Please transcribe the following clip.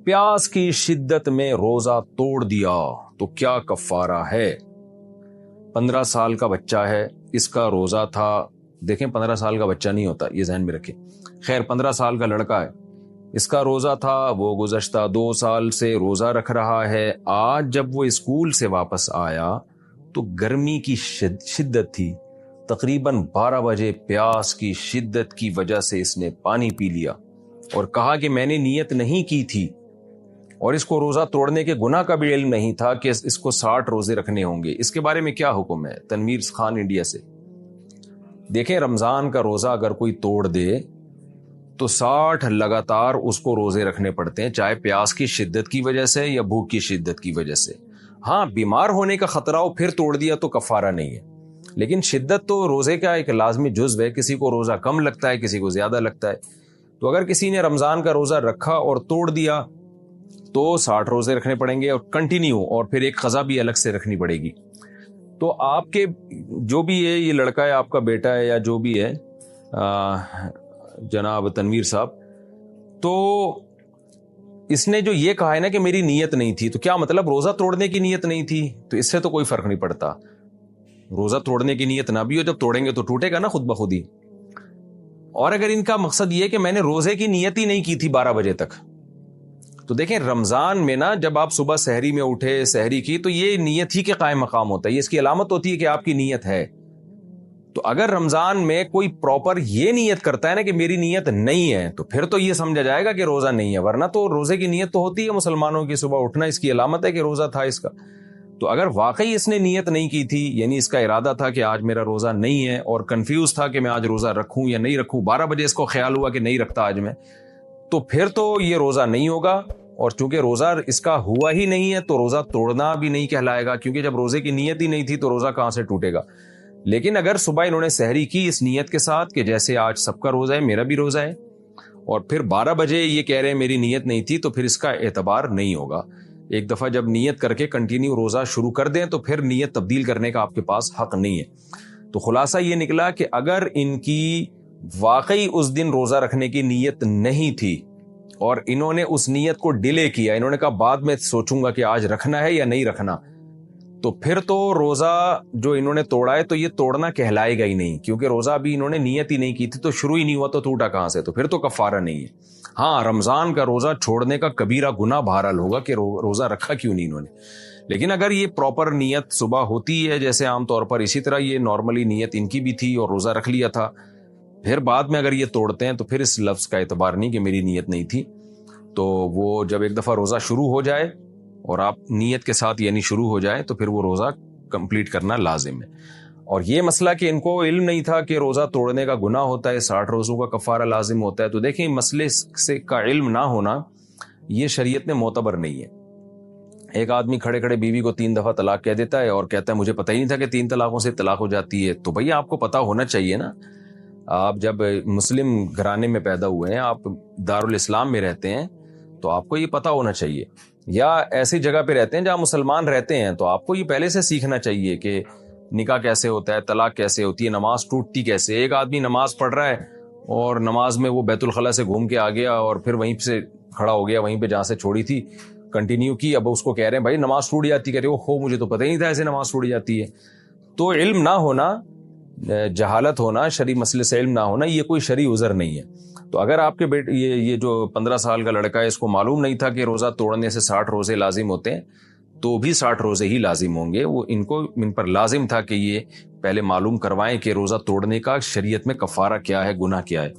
प्यास की शिद्दत में रोजा तोड़ दिया तो क्या कफारा है। 15 साल का बच्चा है, इसका रोजा था, देखें 15 साल का बच्चा नहीं होता, ये ध्यान में रखें। खैर 15 साल का लड़का है, इसका रोजा था, वो गुज़श्ता 2 साल से रोजा रख रहा है। आज जब वो स्कूल से वापस आया तो गर्मी की शिद्दत थी, तकरीबन 12 बजे प्यास की शिद्दत की वजह से इसने पानी पी लिया और कहा कि मैंने नियत नहीं की थी, और इसको रोजा तोड़ने के गुनाह का भी इल्म नहीं था कि इसको 60 रोजे रखने होंगे। इसके बारे में क्या हुक्म है? तनवीर खान इंडिया से। देखें, रमजान का रोजा अगर कोई तोड़ दे तो 60 लगातार उसको रोजे रखने पड़ते हैं, चाहे प्यास की शिद्दत की वजह से या भूख की शिद्दत की वजह से। हाँ, बीमार होने का खतरा हो फिर तोड़ दिया तो कफारा नहीं है, लेकिन शिद्दत तो रोजे का एक लाजमी जुज़्व है। किसी को रोजा कम लगता है, किसी को ज्यादा लगता है। तो अगर किसी ने रमजान का रोजा रखा और तोड़ दिया तो 60 रोजे रखने पड़ेंगे और कंटिन्यू, और फिर एक खजा भी अलग से रखनी पड़ेगी। तो आपके जो भी है, ये लड़का है, आपका बेटा है या जो भी है, जनाब तनवीर साहब, तो इसने जो ये कहा है ना कि मेरी नियत नहीं थी, तो क्या मतलब रोजा तोड़ने की नियत नहीं थी? तो इससे तो कोई फर्क नहीं पड़ता। रोजा तोड़ने की नियत ना भी हो, जब तोड़ेंगे तो टूटेगा ना खुद ब खुद ही। और अगर इनका मकसद ये कि मैंने रोजे की नियत ही नहीं की थी 12 बजे तक, तो देखें रमजान में ना जब आप सुबह सहरी में उठे, सहरी की, तो ये नियत ही के कायम मकाम होता है, ये इसकी अलामत होती है कि आपकी नियत है। तो अगर रमजान में कोई प्रॉपर ये नियत करता है ना कि मेरी नियत नहीं है, तो फिर तो ये समझा जाएगा कि रोजा नहीं है, वरना तो रोजे की नियत तो होती है मुसलमानों की, सुबह उठना इसकी अलामत है कि रोजा था इसका। तो अगर वाकई इसने नियत नहीं की थी, यानी इसका इरादा था कि आज मेरा रोजा नहीं है और कंफ्यूज था कि मैं आज रोजा रखूं या नहीं रखूं, 12 बजे इसको ख्याल हुआ कि नहीं रखता आज मैं, तो फिर तो ये रोजा नहीं होगा। और चूंकि रोजा इसका हुआ ही नहीं है तो रोजा तोड़ना भी नहीं कहलाएगा, क्योंकि जब रोजे की नियत ही नहीं थी तो रोजा कहां से टूटेगा। लेकिन अगर सुबह इन्होंने सहरी की इस नियत के साथ कि जैसे आज सबका रोजा है, मेरा भी रोजा है, और फिर 12 बजे ये कह रहे हैं मेरी नियत नहीं थी, तो फिर इसका एतबार नहीं होगा। एक दफा जब नियत करके कंटिन्यू रोजा शुरू कर दें तो फिर नियत तब्दील करने का आपके पास हक नहीं है। तो खुलासा ये निकला कि अगर इनकी वाकई उस दिन रोजा रखने की नियत नहीं थी और इन्होंने उस नियत को डिले किया, इन्होंने कहा बाद में सोचूंगा कि आज रखना है या नहीं रखना, तो फिर तो रोजा जो इन्होंने तोड़ा है तो ये तोड़ना कहलाएगा ही नहीं, क्योंकि रोजा अभी इन्होंने नियत ही नहीं की थी, तो शुरू ही नहीं हुआ तो टूटा कहां से, तो फिर तो कफारा नहीं है। हाँ, रमजान का रोजा छोड़ने का कबीरा गुनाह बहरहाल होगा कि रोजा रखा क्यों नहीं इन्होंने। लेकिन अगर ये प्रॉपर नियत सुबह होती है जैसे आमतौर पर, इसी तरह ये नॉर्मली नियत इनकी भी थी और रोजा रख लिया था, फिर बाद में अगर ये तोड़ते हैं तो फिर इस लफ्ज का एतबार नहीं कि मेरी नियत नहीं थी। तो वो जब एक दफा रोजा शुरू हो जाए और आप नियत के साथ यानी शुरू हो जाए, तो फिर वो रोजा कंप्लीट करना लाजिम है। और ये मसला कि इनको इल्म नहीं था कि रोजा तोड़ने का गुनाह होता है, 60 रोजों का कफारा लाजिम होता है, तो देखें मसले से का इल्म ना होना ये शरीयत में मोतबर नहीं है। एक आदमी खड़े खड़े बीवी को 3 दफा तलाक कह देता है और कहता है मुझे पता ही नहीं था कि 3 तलाकों से तलाक हो जाती है। तो भैया आपको पता होना चाहिए ना, आप जब मुस्लिम घराने में पैदा हुए हैं, आप दारुल इस्लाम में रहते हैं, तो आपको ये पता होना चाहिए। या ऐसी जगह पे रहते हैं जहां मुसलमान रहते हैं, तो आपको ये पहले से सीखना चाहिए कि निकाह कैसे होता है, तलाक कैसे होती है, नमाज टूटती कैसे। एक आदमी नमाज पढ़ रहा है और नमाज में वो बैतुल खला से घूम के आ गया और फिर वहीं से खड़ा हो गया, वहीं पे जहां से छोड़ी थी कंटिन्यू की। अब उसको कह रहे हैं भाई नमाज टूट जाती, कह रहे हो मुझे तो पता ही नहीं था ऐसे नमाज टूट जाती है। तो इल्म ना होना, जहालत होना, शरी मसले से इल्म ना होना, ये कोई शरी उज़र नहीं है। तो अगर आपके बेटे ये जो 15 साल का लड़का है, इसको मालूम नहीं था कि रोजा तोड़ने से 60 रोजे लाजिम होते हैं, तो भी 60 रोजे ही लाजिम होंगे। वो इन पर लाजिम था कि ये पहले मालूम करवाएं कि रोजा तोड़ने का शरीयत में कफारा क्या है, गुनाह क्या है।